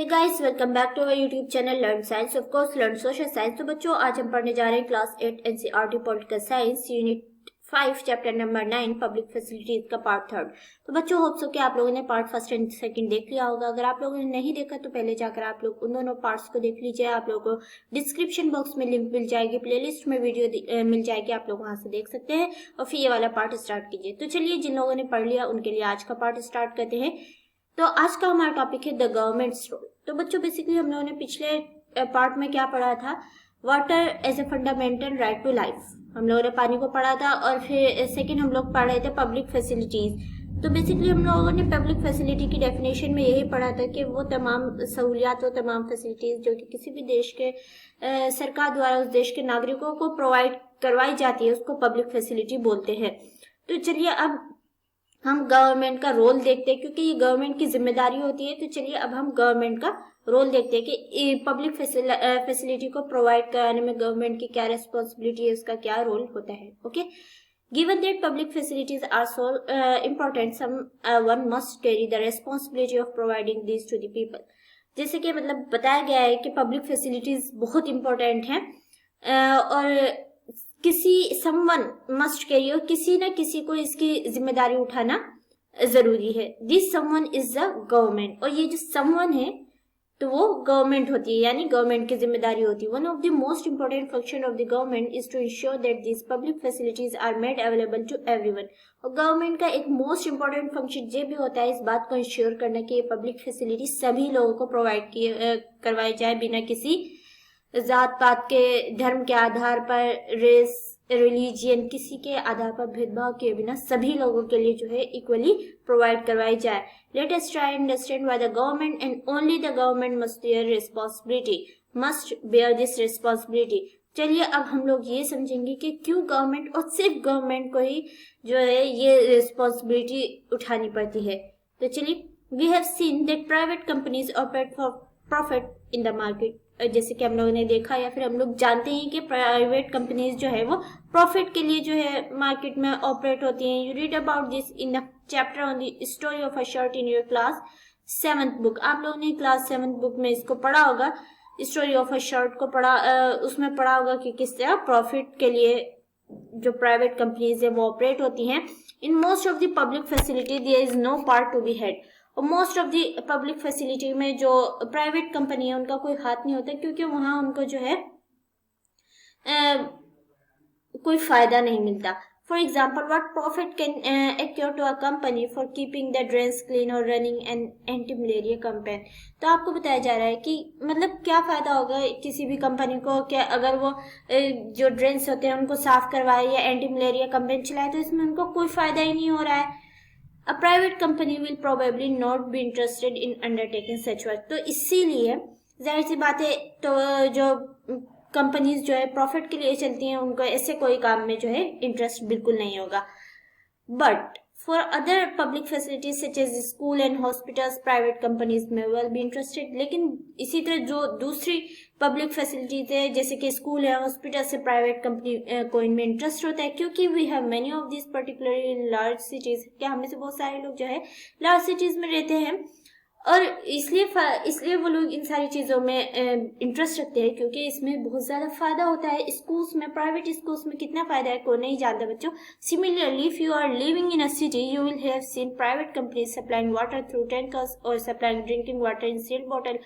Hey guys, welcome back to our YouTube channel learn science, of course learn social science. तो बच्चों, आज हम पढ़ने जा रहे हैं class 8 NCERT political science unit 5 chapter number 9 public facilities का पार्ट 3। तो बच्चों, होप सो कि आप लोगों ने पार्ट फर्स्ट एंड सेकंड देख लिया होगा। अगर आप लोगों ने नहीं देखा तो पहले जाकर आप लोग उन दोनों पार्ट्स को देख लीजिए। आप लोगों को डिस्क्रिप्शन बॉक्स में लिंक मिल जाएगी, प्लेलिस्ट में वीडियो मिल जाएगी, आप लोग वहां से देख सकते हैं और फिर ये वाला पार्ट स्टार्ट कीजिए। तो चलिए, जिन लोगों ने पढ़ लिया उनके लिए आज का पार्ट स्टार्ट करते हैं। तो आज का हमारा टॉपिक है द गवर्नमेंट्स रोल। तो बच्चों, बेसिकली हम लोगों ने पिछले पार्ट में क्या पढ़ा था? Water as a fundamental right to life, हम लोगों ने पानी को पढ़ा था। और फिर सेकंड हम लोग पढ़ रहे थे पब्लिक फैसिलिटीज। तो बेसिकली हम लोगों ने पब्लिक फैसिलिटी की डेफिनेशन में यही पढ़ा था कि वो तमाम सहूलियात, वो तमाम फैसिलिटीज जो कि किसी भी देश के सरकार द्वारा उस देश के नागरिकों को प्रोवाइड करवाई जाती है, उसको पब्लिक फैसिलिटी बोलते हैं। तो चलिए, अब हम गवर्नमेंट का रोल देखते हैं, क्योंकि ये गवर्नमेंट की जिम्मेदारी होती है। तो चलिए, अब हम गवर्नमेंट का रोल देखते हैं कि पब्लिक फैसिलिटी को प्रोवाइड कराने में गवर्नमेंट की क्या रिस्पॉन्सिबिलिटी है, उसका क्या रोल होता है। Okay, given that public facilities are so important, one must carry the responsibility of providing this to the people. जैसे कि मतलब बताया गया है कि पब्लिक फैसिलिटीज बहुत इंपॉर्टेंट है और समवन मस्ट कैरी, और किसी न किसी को इसकी जिम्मेदारी उठाना जरूरी है। This someone is the government, और ये जो समवन है तो वो गवर्नमेंट होती है, यानी गवर्नमेंट की जिम्मेदारी होती है। One of the most important function of the government is to ensure that this public facilities are made available to everyone. और गवर्नमेंट का एक मोस्ट इंपोर्टेंट फंक्शन ये भी होता है इस बात को इंश्योर करना कि ये पब्लिक फैसिलिटी सभी लोगों को प्रोवाइड करवाई जाए, बिना किसी जात पात के, धर्म के आधार पर, रेस, रिलीजियन, किसी के आधार पर भेदभाव किए बिना सभी लोगों के लिए जो है इक्वली प्रोवाइड करवाई जाए। Let us try understand why the government and only the government must bear this responsibility. चलिए, अब हम लोग ये समझेंगे कि क्यों गवर्नमेंट और सिर्फ गवर्नमेंट को ही जो है ये रिस्पॉन्सिबिलिटी उठानी पड़ती है। तो चलिए, we have seen that private companies operate for profit in the market. जैसे कि हम लोगों ने देखा या फिर हम लोग जानते हैं कि प्राइवेट कंपनीज जो है वो प्रॉफिट के लिए जो है मार्केट में ऑपरेट होती हैं। You read about this in the chapter on the story of a shirt in your class 7th book. आप लोगों ने क्लास 7th बुक में इसको पढ़ा होगा, स्टोरी ऑफ अ शर्ट को पढ़ा, उसमें पढ़ा होगा कि किस तरह प्रॉफिट के लिए जो प्राइवेट कंपनीज है वो ऑपरेट होती हैं। In most of the public facility there is no part to be had. और most of the public facility में जो प्राइवेट कंपनी है उनका कोई हाथ नहीं होता, क्योंकि वहां उनको जो है कोई फायदा नहीं मिलता। For example, what profit can accrue to a company for keeping the drains clean और running an anti malaria campaign. तो आपको बताया जा रहा है कि मतलब क्या फायदा होगा किसी भी कंपनी को कि अगर वो जो ड्रेन्स होते हैं उनको साफ करवाए या एंटी मलेरिया कैंपेन चलाए, तो इसमें उनको कोई फायदा ही नहीं हो रहा है। A private company will probably not be interested in undertaking such work। तो इसीलिए जाहिर सी बात है, तो जो कंपनीज जो है प्रॉफिट के लिए चलती हैं उनको ऐसे कोई काम में जो है इंटरेस्ट बिल्कुल नहीं होगा। But for other public facilities such as school and hospitals, private companies may well be interested. लेकिन इसी तरह जो दूसरी पब्लिक फैसिलिटीज है जैसे कि स्कूल है, हॉस्पिटल से प्राइवेट कंपनी को इनमें इंटरेस्ट होता है, क्योंकि we have many of this particularly in large cities. क्या हमें से बहुत सारे लोग जो है लार्ज सिटीज में रहते हैं, और इसलिए वो लोग इन सारी चीजों में इंटरेस्ट रखते हैं, क्योंकि इसमें बहुत ज्यादा फायदा होता है। स्कूल्स में, प्राइवेट स्कूल्स में कितना फायदा है कोई नहीं जानता बच्चों। Similarly, if you are living in a city, you will have seen private companies supplying water through tankers और supplying drinking water in sealed bottle.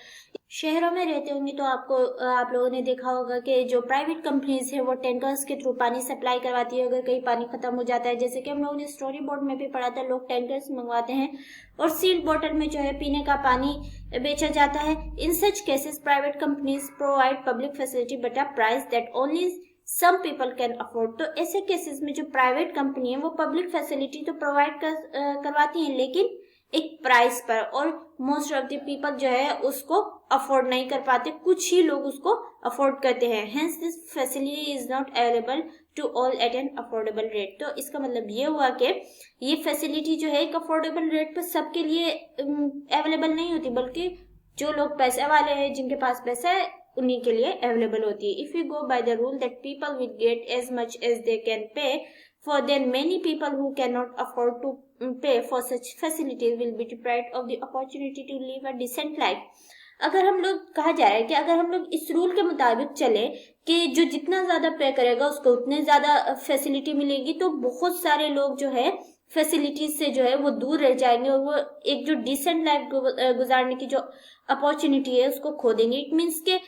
शहरों में रहते होंगे तो आप लोगों ने देखा होगा कि जो प्राइवेट कंपनीज है वो टैंकर्स के थ्रू पानी सप्लाई करवाती है। अगर कहीं पानी खत्म हो जाता है, जैसे कि हम लोगों ने स्टोरी बोर्ड में भी पढ़ा था, लोग टैंकर्स मंगवाते हैं और सील्ड बोतल में जो है पीने का पानी बेचा जाता है। In such cases private companies provide public facility but a price that only some people can afford. तो ऐसे केसेस में जो प्राइवेट कंपनी है वो पब्लिक फैसिलिटी तो प्रोवाइड करवाती है, लेकिन एक प्राइस पर, और मोस्ट ऑफ द पीपल जो है उसको अफोर्ड नहीं कर पाते, कुछ ही लोग उसको अफोर्ड करते हैं। Hence this facility is not available to all at an affordable rate. तो इसका मतलब ये हुआ कि ये फैसिलिटी जो है एक अफोर्डेबल रेट पर सबके लिए अवेलेबल नहीं होती, बल्कि जो लोग पैसे वाले हैं, जिनके पास पैसा है, उन्हीं के लिए अवेलेबल होती है। If you go by the rule that people will get as much as they can pay, for then many people who cannot afford to pay for such facilities will be deprived of the opportunity to live a decent life। अगर हम लोग, कहा जा रहा है कि अगर हम लोग इस रूल के मुताबिक चले कि जो जितना ज्यादा पे करेगा उसको उतने ज्यादा फैसिलिटी मिलेगी, तो बहुत सारे लोग जो है फैसिलिटीज से जो है वो दूर रह जाएंगे और वो एक जो डिसेंट लाइफ गुजारने की जो अपॉर्चुनिटी है उसको खो देंगे। इट मीन्स के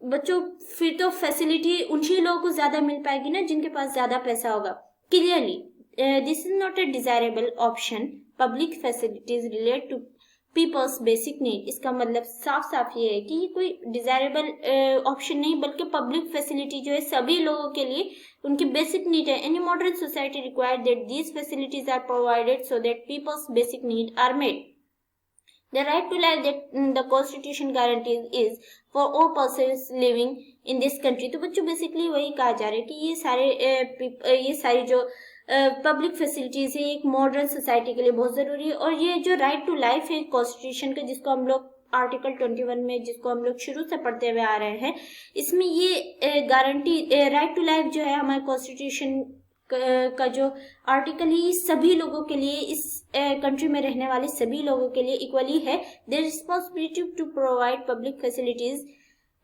बच्चों फिर तो फैसिलिटी उन्हीं लोगों को ज्यादा मिल पाएगी ना जिनके पास ज्यादा पैसा होगा। Clearly this is not a desirable option. Public facilities relate to people's basic need. इसका मतलब साफ साफ ये है कि ये कोई डिजायरेबल ऑप्शन नहीं, बल्कि पब्लिक फैसिलिटी जो है सभी लोगों के लिए उनकी बेसिक नीड है। Any modern society require that these facilities are provided so that people's basic need are made. The right to life that the Constitution guarantees is for all persons living in this country। तो बच्चों basically वही कहा जा रहा है कि ये सारी जो पब्लिक फैसिलिटीज है एक मॉडर्न सोसाइटी के लिए बहुत जरूरी है। और ये जो राइट टू लाइफ है कॉन्स्टिट्यूशन का, जिसको हम लोग आर्टिकल 21 में, जिसको हम लोग शुरू से पढ़ते हुए आ रहे हैं, इसमें ये गारंटी राइट टू लाइफ जो है हमारे कॉन्स्टिट्यूशन का जो आर्टिकल है सभी लोगों के लिए, इस कंट्री में रहने वाले सभी लोगों के लिए इक्वली है। Their responsibility to provide public facilities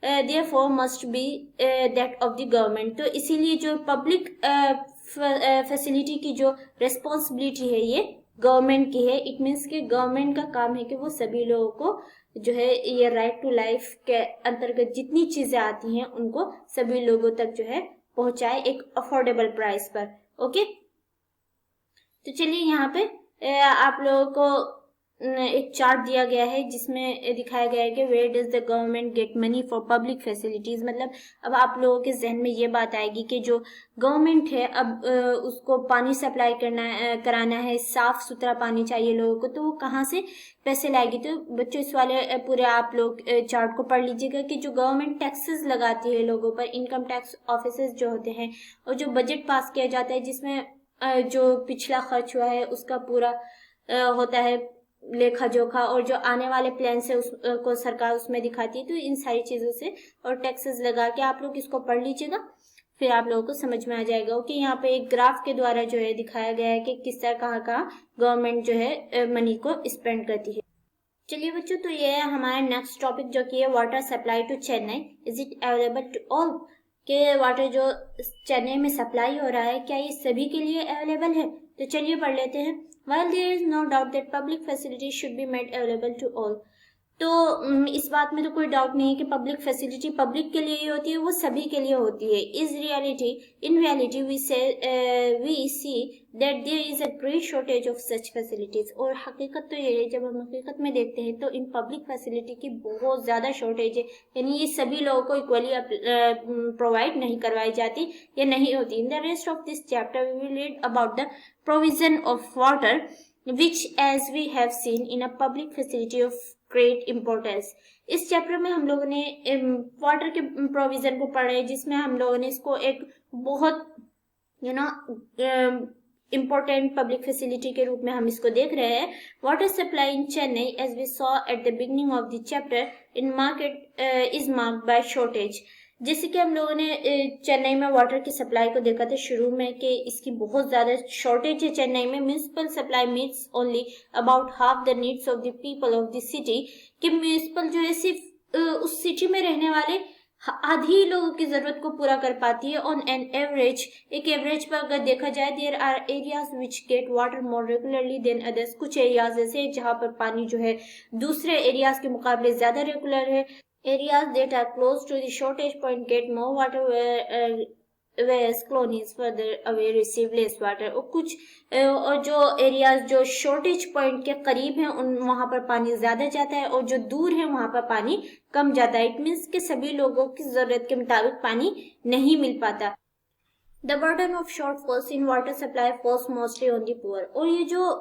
therefore must be that of the government. तो इसीलिए जो पब्लिक फैसिलिटी की जो रिस्पॉन्सिबिलिटी है ये गवर्नमेंट की है। इट मीन्स कि गवर्नमेंट का काम है कि वो सभी लोगों को जो है ये राइट टू लाइफ के अंतर्गत जितनी चीजें आती हैं उनको सभी लोगों तक जो है पहुंचाए एक अफोर्डेबल प्राइस पर। ओके, तो चलिए यहाँ पे आप लोगों को एक चार्ट दिया गया है जिसमें दिखाया गया है कि where does the government get money for public facilities. मतलब अब आप लोगों के जहन में ये बात आएगी कि जो गवर्नमेंट है अब उसको पानी सप्लाई कराना है, साफ सुथरा पानी चाहिए लोगों को, तो वो कहाँ से पैसे लाएगी। तो बच्चों इस वाले पूरे आप लोग चार्ट को पढ़ लीजिएगा कि जो गवर्नमेंट टैक्सेस लगाती है लोगों पर, इनकम टैक्स ऑफिसर्स जो होते हैं, और जो बजट पास किया जाता है जिसमें जो पिछला खर्च हुआ है उसका पूरा होता है लेखा जोखा, और जो आने वाले प्लान से उसको सरकार उसमें दिखाती है। तो इन सारी चीजों से और टैक्सेस लगा के आप लोग इसको पढ़ लीजिएगा, फिर आप लोगों को समझ में आ जाएगा कि यहाँ पे एक ग्राफ के द्वारा जो है दिखाया गया है कि किस तरह कहाँ गवर्नमेंट जो है मनी को स्पेंड करती है। चलिए बच्चों, तो ये है हमारा नेक्स्ट टॉपिक जो कि है water supply to Chennai, is it available to all. के वाटर जो चेन्नई में सप्लाई हो रहा है क्या ये सभी के लिए अवेलेबल है। तो चलिए पढ़ लेते हैं। While there is no doubt that public facilities should be made available to all, तो इस बात में तो कोई डाउट नहीं है कि पब्लिक फैसिलिटी पब्लिक के लिए ही होती है, वो सभी के लिए होती है। In reality we see that there is a great shortage of such facilities. और हकीकत तो ये है, जब हम हकीकत में देखते हैं तो इन पब्लिक फैसिलिटी की बहुत ज्यादा शॉर्टेज है, यानी ये सभी लोगों को इक्वली प्रोवाइड नहीं करवाई जाती या नहीं होती। In the rest of this chapter we will read about the provision of water which as we have seen in a public facility of great importance। इस चैप्टर में हम लोगों ने वाटर के प्रोविजन को पढ़ा है, जिसमें हम लोगों ने इसको एक बहुत इम्पोर्टेंट पब्लिक फैसिलिटी के रूप में हम इसको देख रहे हैं। Water supply in Chennai as we saw at the beginning of the chapter in market is marked by shortage. जैसे कि हम लोगों ने चेन्नई में वाटर की सप्लाई को देखा था शुरू में कि इसकी बहुत ज्यादा शॉर्टेज है चेन्नई में। Municipal supply meets only about half the needs of the people of the city. कि म्यूनिसिपल जो है सिर्फ उस सिटी में रहने वाले आधी लोगों की जरूरत को पूरा कर पाती है। ऑन एन एवरेज, एक एवरेज पर अगर देखा जाए, there are areas which get water more regularly than others. कुछ एरियाज ऐसे जहाँ पर पानी जो है दूसरे एरियाज के मुकाबले ज्यादा रेगुलर है। Areas that are close to the shortage point get more water whereas colonies further away receive less water। और जो एरियाज जो शॉर्टेज पॉइंट के करीब हैं उन वहां पर पानी ज्यादा जाता है, और जो दूर है वहां पर पानी कम जाता है। इट मीन्स कि सभी लोगों की जरूरत के मुताबिक पानी नहीं मिल पाता। The burden of shortfalls in water supply falls mostly on the poor। और ये जो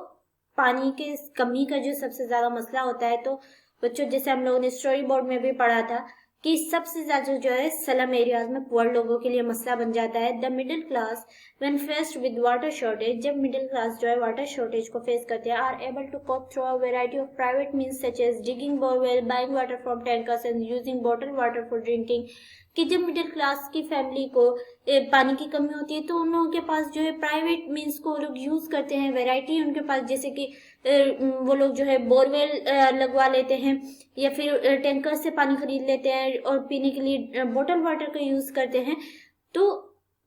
पानी के कमी का जो सबसे ज्यादा मसला होता है, तो बच्चों जैसे हम लोगों ने स्टोरी बोर्ड में भी पढ़ा था कि सबसे ज्यादा जो है स्लम एरियाज में पुअर लोगों के लिए मसला बन जाता है। The middle class when faced with water shortage, जब मिडिल क्लास जो है वाटर शॉर्टेज को फेस करते हैं, are able to cope through a variety of private means such as digging borewell, buying water from tankers and using bottle water for drinking. कि जब middle class की family को पानी की कमी होती है तो उन लोगों के पास जो है प्राइवेट मीन्स को लोग यूज करते हैं, वैरायटी उनके पास, जैसे कि वो लोग जो है बोरवेल लगवा लेते हैं या फिर टैंकर से पानी खरीद लेते हैं और पीने के लिए बॉटल वाटर का यूज करते हैं। तो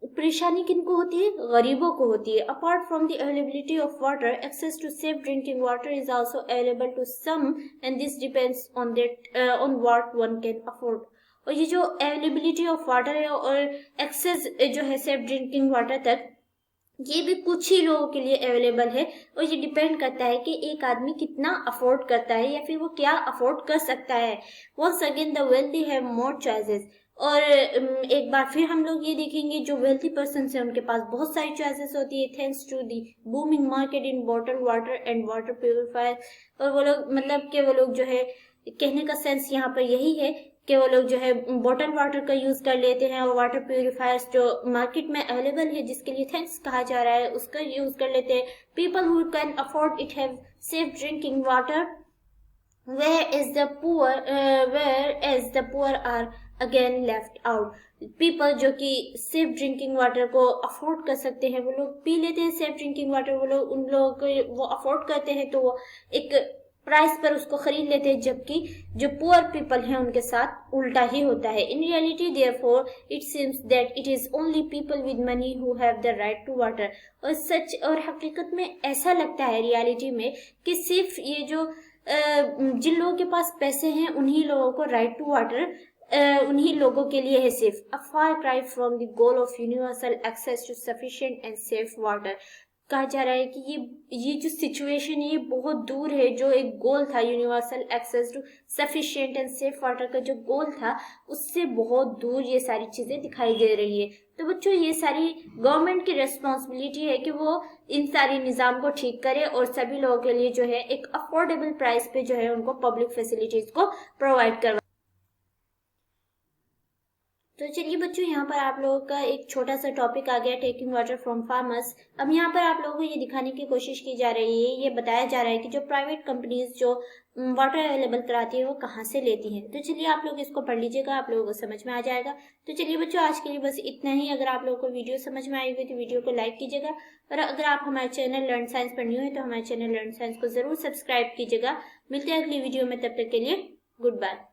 परेशानी किनको होती है? गरीबों को होती है। Apart from the availability of water, access to safe drinking water is also available to some and this depends on that on what one can afford. और ये जो अवेलेबिलिटी ऑफ वाटर है और एक्सेस जो है सेफ ड्रिंकिंग वाटर तक, ये भी कुछ ही लोगों के लिए अवेलेबल है और ये डिपेंड करता है कि एक आदमी कितना अफोर्ड करता है या फिर वो क्या अफोर्ड कर सकता है। Once again the wealthy have more choices. और एक बार फिर हम लोग ये देखेंगे जो वेल्थी पर्सन है उनके पास बहुत सारी चॉइसेस होती है thanks to the booming market in bottle water and water purifier. और वो लोग मतलब कि वो लोग जो है, कहने का सेंस यहाँ पर यही है कि वो लोग जो है बॉटल वाटर का यूज कर लेते हैं और वाटर प्योरीफायर्स जो मार्केट में अवेलेबल है जिसके लिए थैंक्स कहा जा रहा है उसका यूज कर लेते हैं। People who can afford it have safe drinking water whereas the poor are again left out। People जो कि सेफ ड्रिंकिंग वाटर को अफोर्ड कर सकते हैं वो लोग पी लेते हैं सेफ ड्रिंकिंग वाटर, वो लोग उन लोगों को वो अफोर्ड करते हैं तो वो एक प्राइस पर उसको खरीद लेते हैं, जबकि जो पुअर पीपल हैं उनके साथ उल्टा ही होता है। In reality therefore it seems that it is only people with money who have the right to water. और सच और हकीकत में ऐसा लगता है रियलिटी में कि सिर्फ ये जो जिन लोगों के पास पैसे हैं उन्हीं लोगों को राइट टू वाटर उन्हीं लोगों के लिए है सिर्फ। A far cry from the goal of universal access to sufficient and safe water. कहा जा रहा है कि ये जो सिचुएशन है ये बहुत दूर है। जो एक गोल था universal access to sufficient and safe water का जो गोल था उससे बहुत दूर ये सारी चीजें दिखाई दे रही है। तो बच्चों ये सारी गवर्नमेंट की रेस्पॉन्सिबिलिटी है कि वो इन सारी निज़ाम को ठीक करे और सभी लोगों के लिए जो है एक अफोर्डेबल प्राइस पे जो है उनको पब्लिक फैसिलिटीज को प्रोवाइड करवा। तो चलिए बच्चों यहाँ पर आप लोगों का एक छोटा सा टॉपिक आ गया टेकिंग वाटर फ्रॉम फार्मर्स। अब यहाँ पर आप लोगों को ये दिखाने की कोशिश की जा रही है, ये बताया जा रहा है कि जो प्राइवेट कंपनीज जो वाटर अवेलेबल कराती है वो कहाँ से लेती हैं। तो चलिए आप लोग इसको पढ़ लीजिएगा, आप लोगों को समझ में आ जाएगा। तो चलिए बच्चों आज के लिए बस इतना ही। अगर आप लोगों को वीडियो समझ में आई हुई तो वीडियो को लाइक कीजिएगा और अगर आप हमारे चैनल लर्न साइंस पर न्यू है तो हमारे चैनल लर्न साइंस को जरूर सब्सक्राइब कीजिएगा। मिलते हैं अगली वीडियो में, तब तक के लिए गुड बाय।